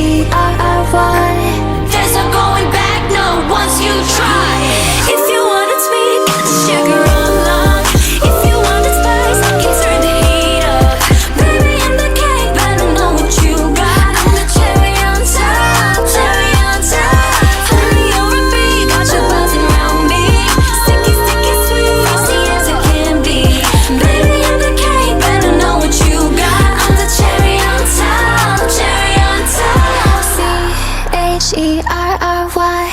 H-E-R-R-Y. There's no going back, no, once you try. If you want it sweet, got the sugar on lock. If you want it spice, can turn the heat up. Baby, I'm the cake, better know what you got. I'm the cherry on top, cherry on top. Honey, you're a bee, got you buzzing around me. Sticky, sticky, sweet, frosty as it can be. Baby, I'm the cake, better know what you got. I'm the cherry on top, cherry on top. C-H-E-R-R-Y.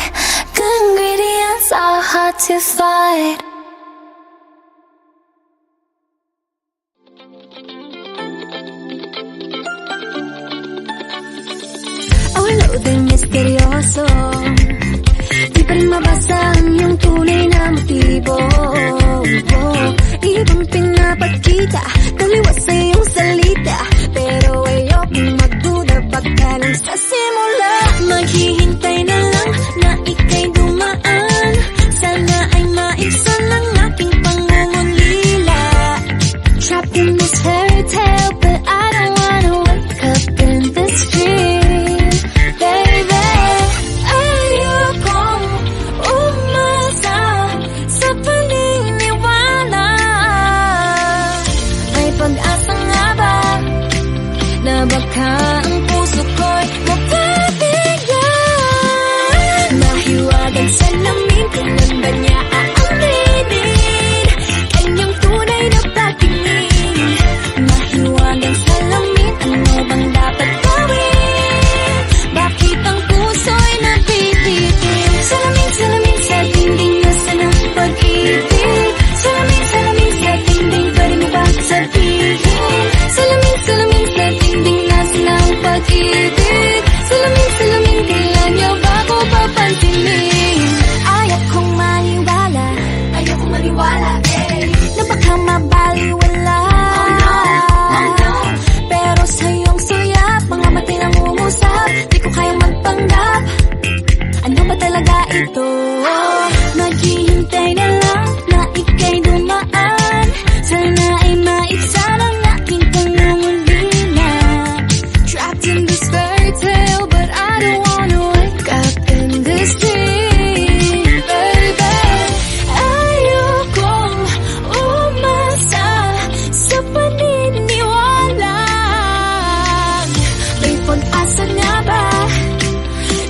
Good ingredients are hard to find. Awalo din misteryoso, di pa rin mabasa ang iyong tunay na motibo. Ibang pinapakita, taliwas sa iyong salita, pero ayokong magduda baka lang sa simula. Maghihintay na lang na ika'y dumaan, sana ay maibsan ang aking pangungulila. Trapped in this fairy tale, but I don't wanna wake up in this dream. Baby, ayokong umasa sa paniniwala. May pag-asa nga ba na baka ang puso ko'y mapabigyan? Mahiwagang salamin, kailan ba niya aaminin kanyang tunay na pagtingin? Mahiwagang salamin, ano bang dapat gawin? Bakit ang puso'y napipitin? Salamin, salamin sa dingding, nasa ng pag-ibig. Salamin, salamin sa dingding, pwede mo ba sabihin? Salamin, salamin sa dingding, nasa ng pag-ibig. Salamin, salamin, kailan niya ba ko papansinin? Ayokong maniwala, eh, na baka mabaliwala. Pero sa iyong suyap, mga matay nang umusap, di ko kayang magpanggap. Ano ba talaga ito? Naghihintay na lang na ika'y dumaan, sana ay maibsan ang aking pangungulila. Trapped in this fairy tale, but I don't wanna wake up in this dream. Baby, ayokong umasa sa paniniwala. May pag-asa nga ba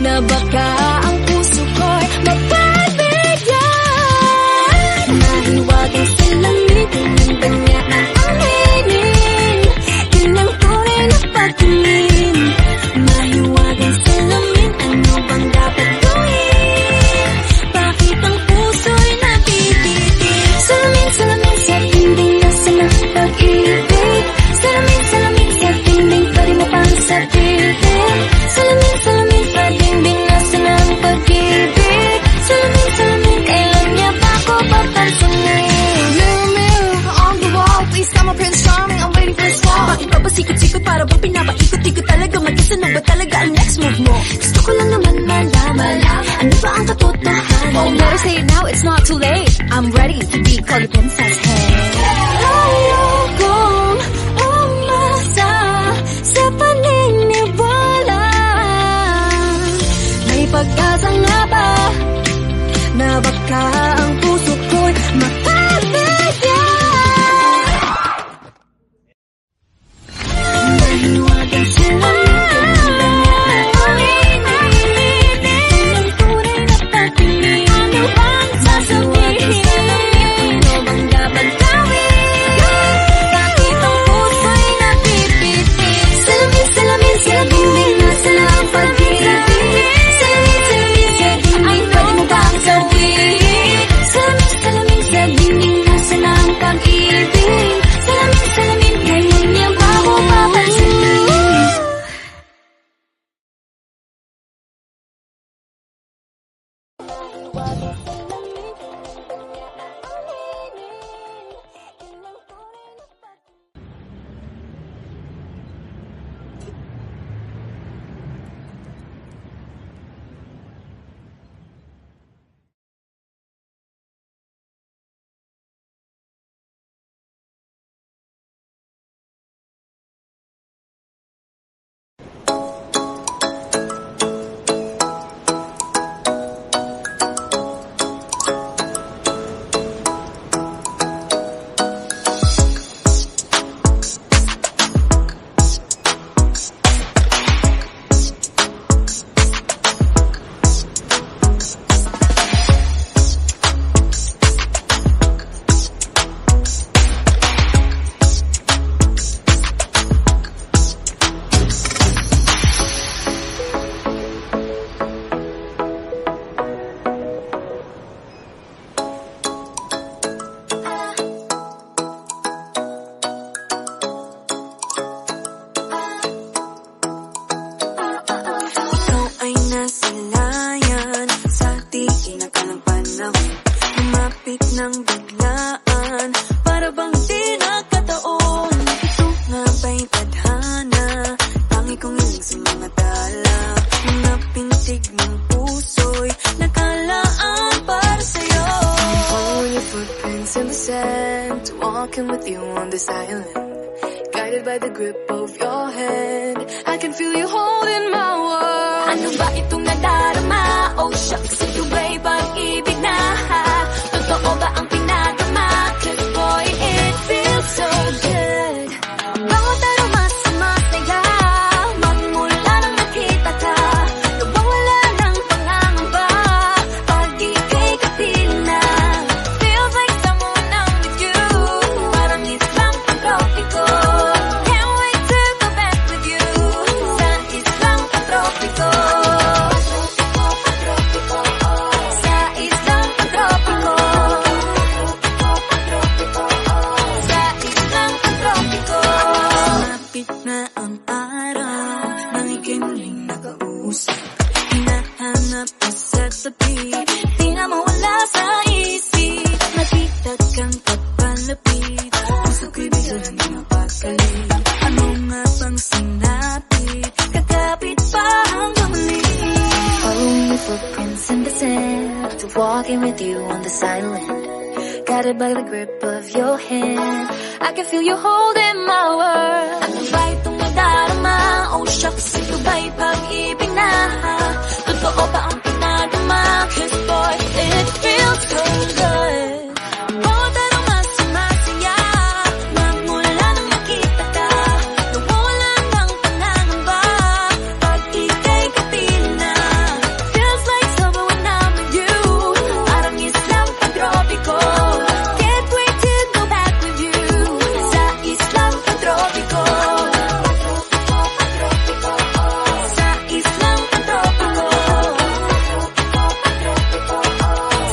na baka ang puso ko'y mapabigyan? Mahiwagang salamin, kailan ba niya aaminin kanyang tunay na pagtingin? Mahiwagang salamin, ano bang dapat gawin? Bakit ang puso'y napipitin? Salamin, salamin sa dingding, nasa ng pag-ibig. Salamin, salamin sa dingding, pwede mo pang sabihin? Salamin, salamin sa dingding, nasa ng pag-ibig. Salamin, salamin, kailan niya ba ako papansinin? Mirror, mirror on the wall, please come up and show me, I'm waiting for a small. Bakit ba pasikot-sikot, para bang pinapaikot-ikot talaga? Mag-isa na ba talaga ang next move mo? Gusto ko lang naman malaman, ano ba ang katotohanan? Oh, better say it now, it's not too late. I'm ready to be called a princess, hey. Ayokong umasa sa paniniwala. May pag-asa nga ba na baka ang puso ko'y mapabigyan? Mahiwagang salamin, kailan ba niya aaminin kanyang tunay na pagtingin? Ano bang sasabihin? Ano bang dapat gawin? Bakit ang puso'y napipitin? Salamin, salamin sa dingding, nasa ng pag-ibig. Salamin, salamin sa dingding, pwede mo bang sabihin? Salamin, salamin sa dingding, nasa ng pag-ibig. Salamin, salamin, kailan niya ba ako papansinin? titig ng puso'y nakalaan para sa'yo. Following your footprints in the sand, walking with you on this island, guided by the grip of your hand. I can feel you holding my world. Ano ba itong nadarama? Oh shucks, ito ba'y pag-ibig na? Totoo ba ang pinagama? 'Cause boy, it feels so good. Bawat aroma sumasaya, magmula nang nakita ka. Nawawala ng pangangamba, pag ika'y kapiling na. Feels like someone I'm with you, parang islang pantropiko. Can't wait to go back with you, sa islang pantropiko. Sa islang pantropiko. Sa islang pantropiko. Malapit na ang araw nang ika'y muling nakausap. Hinahanap ka sa tabi, di na mawala sa isip. Nakita kang papalapit, puso ko'y biglang di mapakalit. Ano nga bang sinapit, kakapit pa hanggang muli. Following your footprints in the sand, walking with you on this island, guided by the grip of your hand. I can feel you holding my world. Ano ba itong nadarama? Oh shucks, ito ba'y pag-ibig na? Totoo ba ang pinagama? 'Cause boy, it feels so good. Bawat aroma sumasaya, magmula nang nakita ka. Nawawala ng pangangamba, pag ika'y kapiling na. Feels like summer when I'm with you, parang islang pantropiko. Can't wait to go back with you, sa islang pantropiko. Sa islang pantropiko.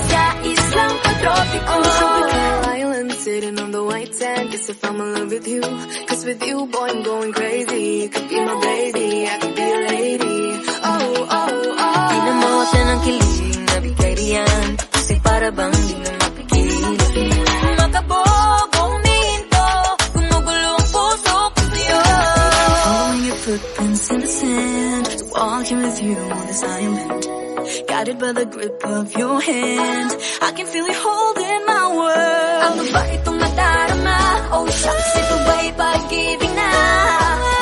Sa islang pantropiko. On the tropical island, sitting on the white sand, guess if I'm in love with you. 'Cause with you, boy, I'm going crazy. You could be my baby, I could be a lady. Oh, oh, oh. Di na mawala ng kilig, nabigay riyan. Kasi para bang di na mapigilan. Makabog, huminto, gumugulo ang puso ko sa'yo. Following your footprints in the sand, walking with you on this island, guided by the grip of your hand. I can feel you holding my world. Ano ba itong nadarama? Oh shucks, ito ba'y pag-ibig na?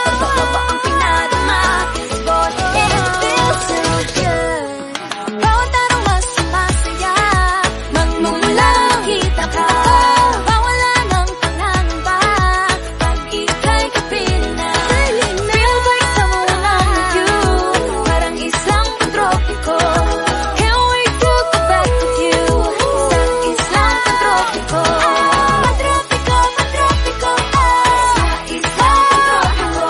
Totoo ba ang pinadama? 'Cause boy, it feels so good. Bawat aroma sumasaya, magmumula nakita ka. Bawala ng pangangamba, pag ika'y kapiling na. Feels like someone I'm with you, parang islang pantropiko. Can't wait to go back with you, sa islang pantropiko. Pantropiko, pantropiko, sa islang pantropiko.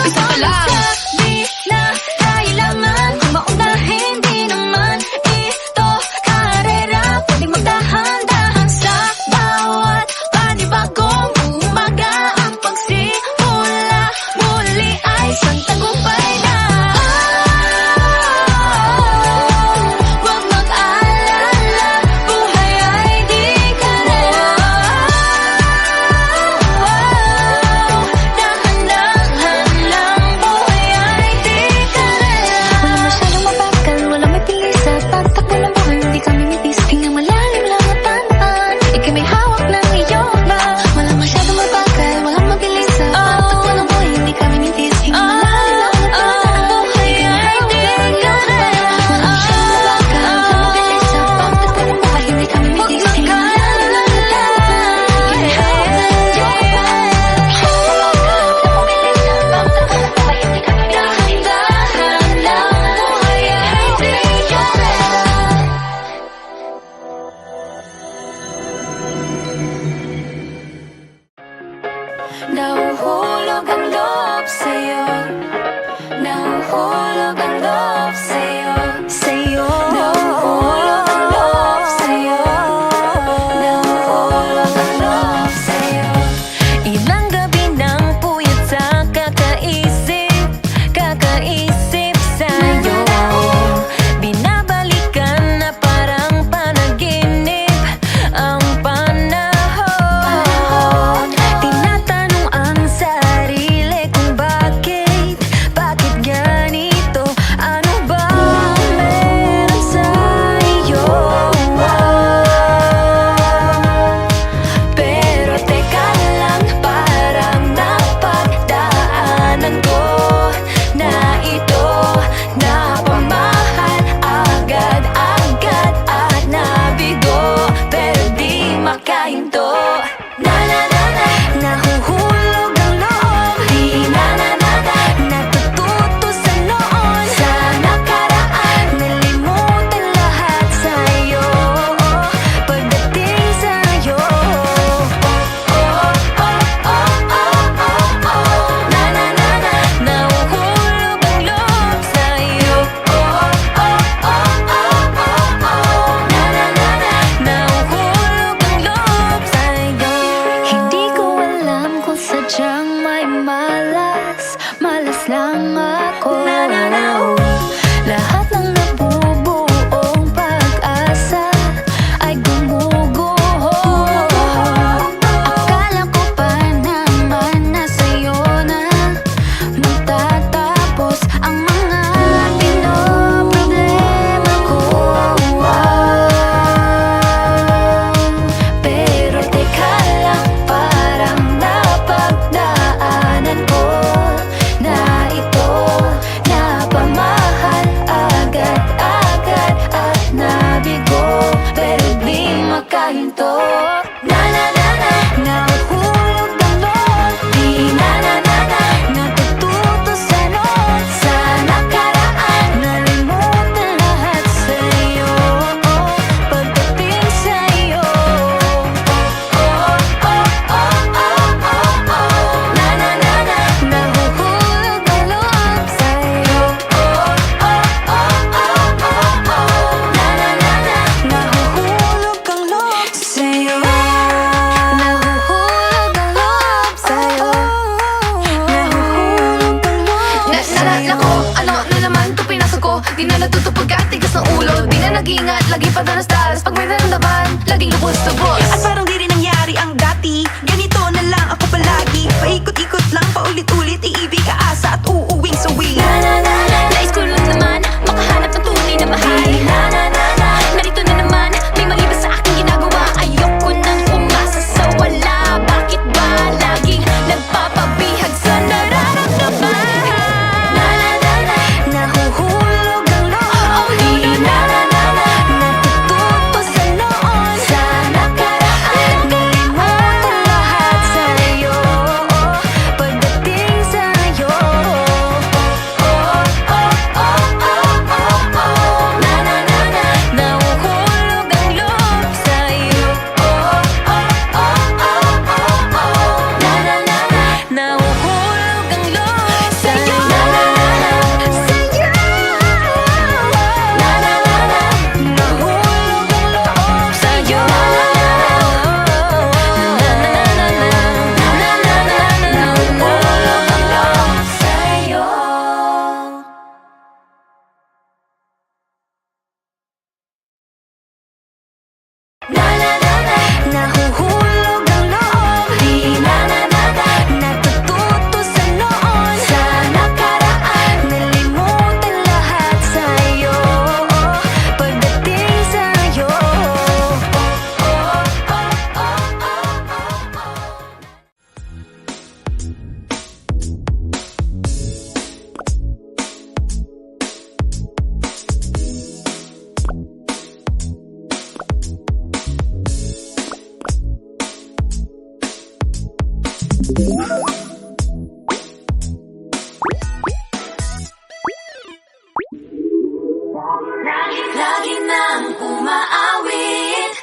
Isa pa lang. Di na kailangan kung maunahin, di naman ito karera. Pwedeng magdahan-dahan sa bawat panibagong umaga. Ang pagsimula muli ay isang tagumpay na. Huwag mag-alala, buhay ay di karera. Dahan-dahan lang, buhay ay di karera. Wala masyadong mabagal, wala may bilis sa pagtakbo ng buhay, hindi kami mitis. Tingnan malalim lang at tamaan, ika'y may hawak ng iyong ba. Wala masyadong mabagal, wala mabilis sa pagtakbo ng buhay, hindi kami mitis. Tingnan malalim lang at tamaan, buhay ay di karera. Wala masyadong mabagal, wala mabilis sa pagtakbo ng buhay, hindi kami mitis. Tingnan malalim lang at tamaan, ika'y may hawak ng iyong ba. Dahan-dahan lang, buhay ay di karera. Nahuhulog ang loob sa'yo. Nahuhulog ang loob sa'yo. Nahuhulog ang loob sa'yo. Nahuhulog ang loob sa'yo. Ilang gabi nang puyat sa kakaisip sa'yo. Binabalikan na parang panaginip ang panahon. Tinatanong ang sarili kung bakit ganito? Ano ba meron sa'yo? Pero teka lang, parang napagdaanan ko na ito. Napamahal agad-agad at nabigo, pero di makahinto. Nahuhulog ang loob, di natututo sa noon, sa nakaraan. Nalimutan lahat sa'yo, pagdating sa'yo. Nahuhulog ang loob sa'yo. Nahuhulog ang loob sa'yo. Hindi ko alam kung sadyang may malas lang ako. Lahat ng nabubuong pag-asa ay gumuguho. Akala ko pa naman na sa'yo na magtatapos ang mga pinoproblema ko. Pero teka lang, parang napagdaanan ko na ito. Napamahal agad-agad at nabigo, pero di makahinto. Nahuhulog ang loob, di natututo sa noon, sa nakaraan. Nalimutan lahat sa'yo, pagdating sa'yo. Nahuhulog ang loob sa'yo. Nahuhulog ang loob sa'yo. Nahuhulog ang loob sa'yo. Nahuhulog ang loob sa'yo. Nako, ano na naman ito pinasok ko? Di na natutupag at tigas ng ulo. Di na nag-ingat, lagi pa danas-danas. Pag may naramdaman, laging lubos-lubos. At parang di rin nangyari ang dati. Ganito na lang ako palagi. Paikot-ikot lang, paulit-ulit. Iibig, aasa at uuwing sawi. Nais ko lang naman makahanap ng tunay na mahal. Narito na naman, may mali ba sa aking ginagawa? Ayoko nang umasa sa wala. Bakit ba laging nagpapabihag sa nararamdaman? Nahuhulog ang loob, di natututo sa noon, sa nakaraan. Lagi nang umaawit.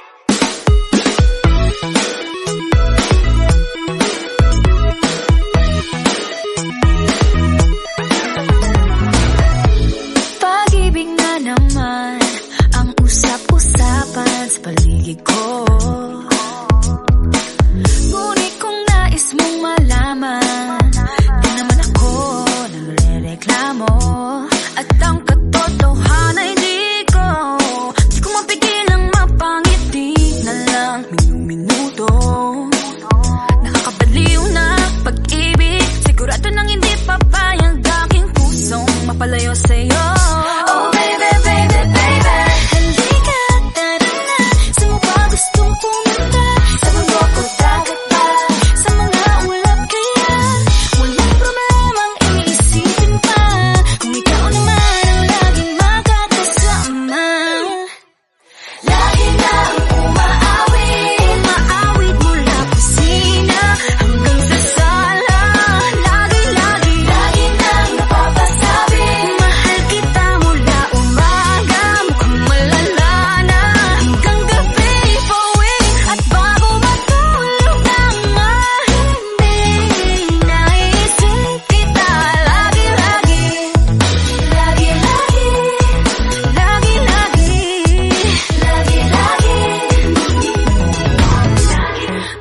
Pag-ibig na naman ang usap-usapan sa paligid ko. Ngunit kung nais mong malaman, di naman ako nagre-reklamo. At ang katotohanan ay di ko mapigilang mapangiti na lang minuto. Nakakabaliw na pag-ibig, sigurado nang hindi papayag aking pusong mapalayo sa'yo. Oh baby, baby, baby. Halika, tara na, saan mo ba gustong pumunta? Sa bundok o dagat ba? Sa mga ulap kaya walang problemang iisipin pa. Kung ikaw naman ang laging makakasama. Lagi nang umaawit. Umaawit mula kusina hanggang sa sala. Lagi-lagi Lagi nang napapasabi. mahal kita mula umaga, mukhang malala na hanggang gabi. Pauwi at bago matulog nang mahimbing, naisip kita lagi-lagi. Lagi-lagi. Lagi-lagi. Lagi-lagi.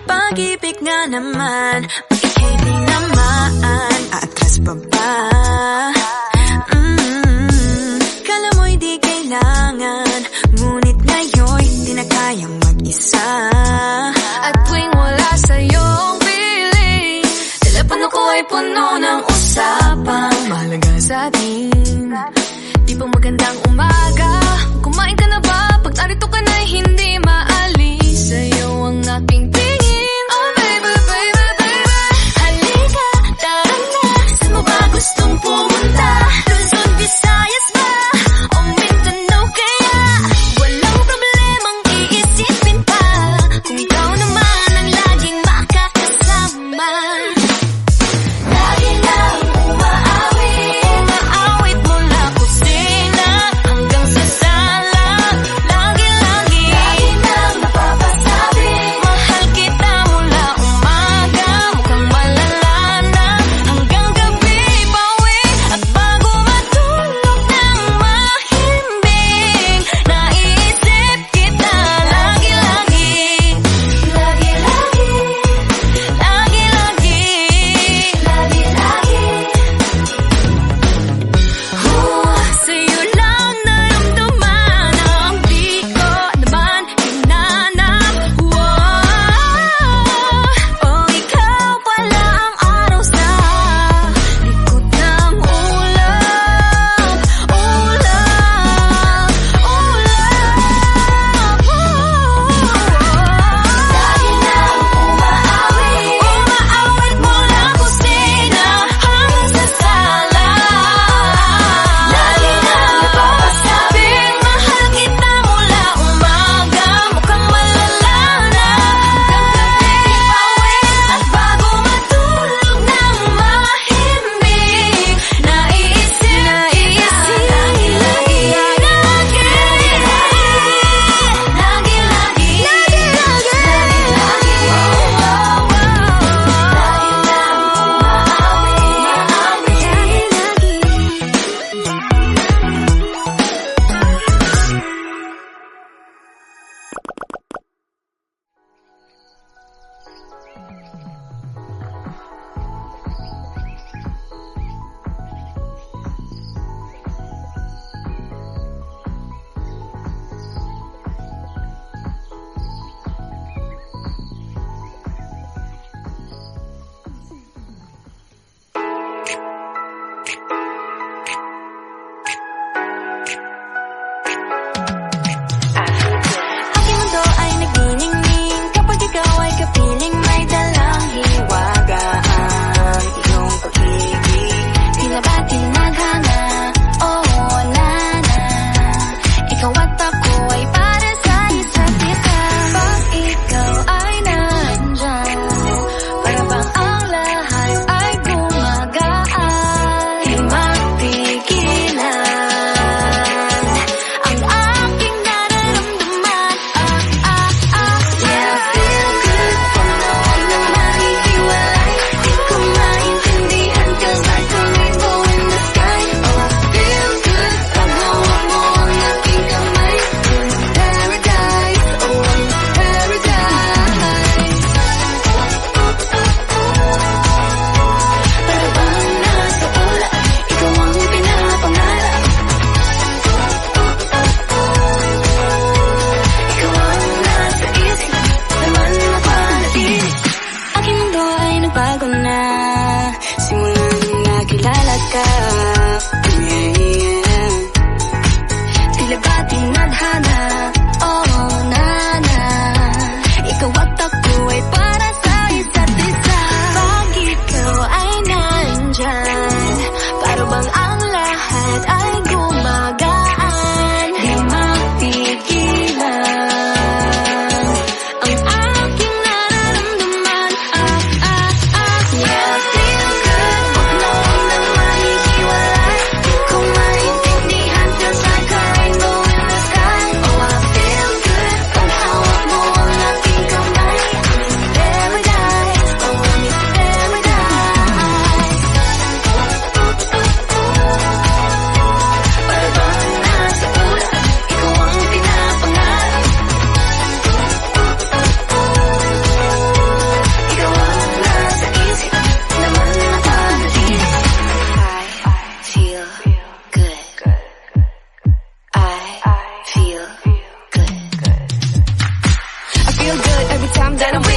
Pag-ibig nga naman, pag-ibig naman, atras pa ba? Kala mo'y di kailangan, ngunit ngayon'y di na kayang mag-isa. At tuwing wala sa'yong piling, telepono ko ay puno ng usapang mahalaga sa atin. Di ba magandang umaga? Kumain ka na ba? Pag narito ka na'y hindi maalis sa'yo ang aking tingin. Oh baby, baby, baby. Halika, tara na, saan mo ba gustong pumunta? Luzon, Visayas ba? O Mindanao kaya? Walang problemang iisipin pa. Kung ikaw naman ang laging makakasama. Lagi nang umaawit. Umaawit mula kusina hanggang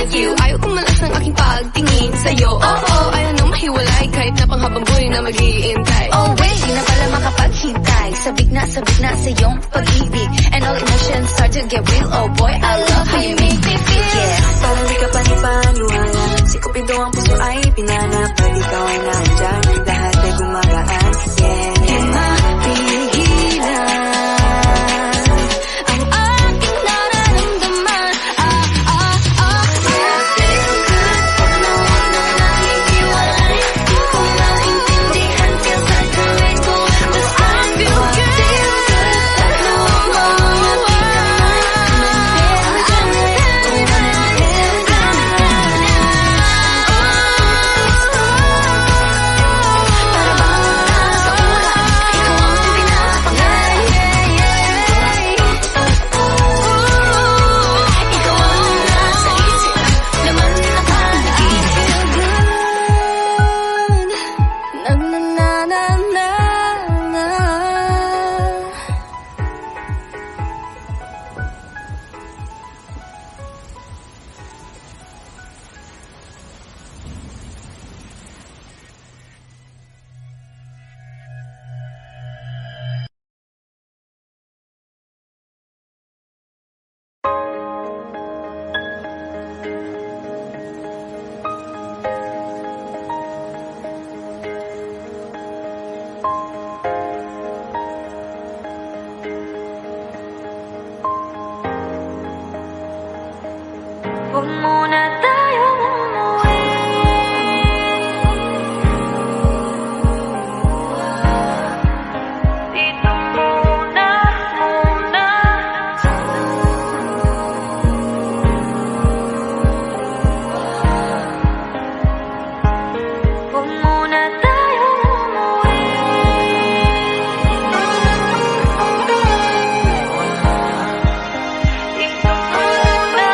with you. Ayaw kumalas ng aking pagtingin sa'yo. Oo, ayaw nang mahiwalay kahit na panghabang buhay na mag-iintay. Oh wait, di na pala makapaghintay. Sabik na sa iyong pag-ibig. And all emotions start to get real. Oh boy, I love how you make me feel. Yeah, Parang di ka panipaniwala. Si Cupido ang puso ay pinanap. Pag ikaw ay nandyan, lahat ay gumagaan. Yeah, di mapigilan ang aking nararamdaman. Feel good pag nawala na nahihiwalay. Kung maintindihan feels like a rainbow. Basta feel good pag nawala na huwag muna tayong umuwi. Dito muna. Huwag muna tayong umuwi. Dito muna.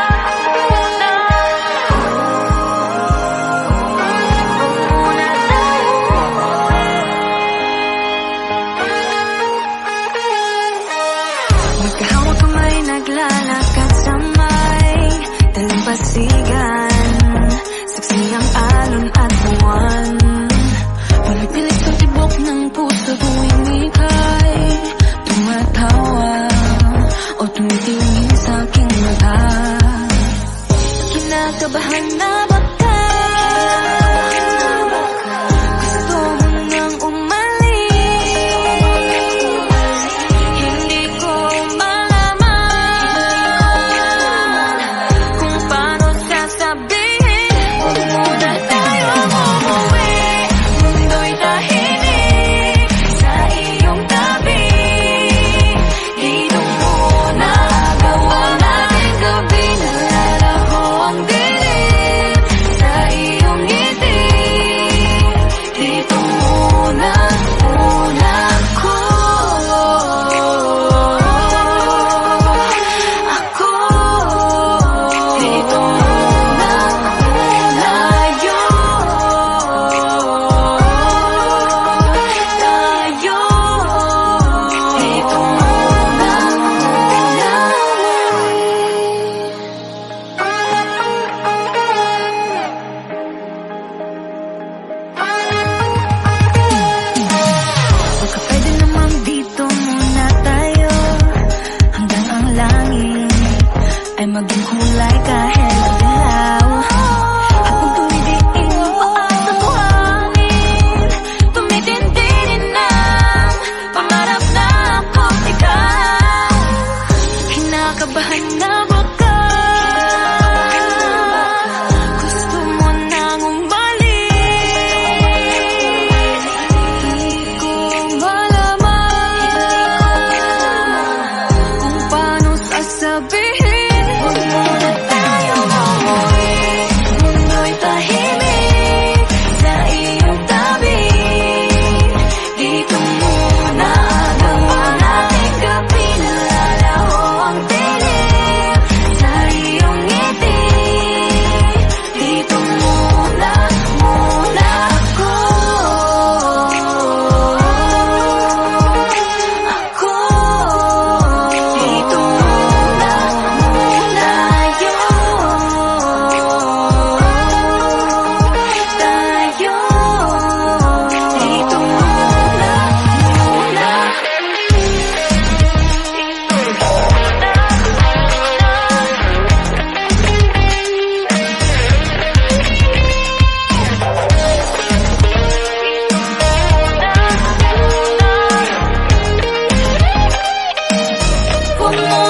mo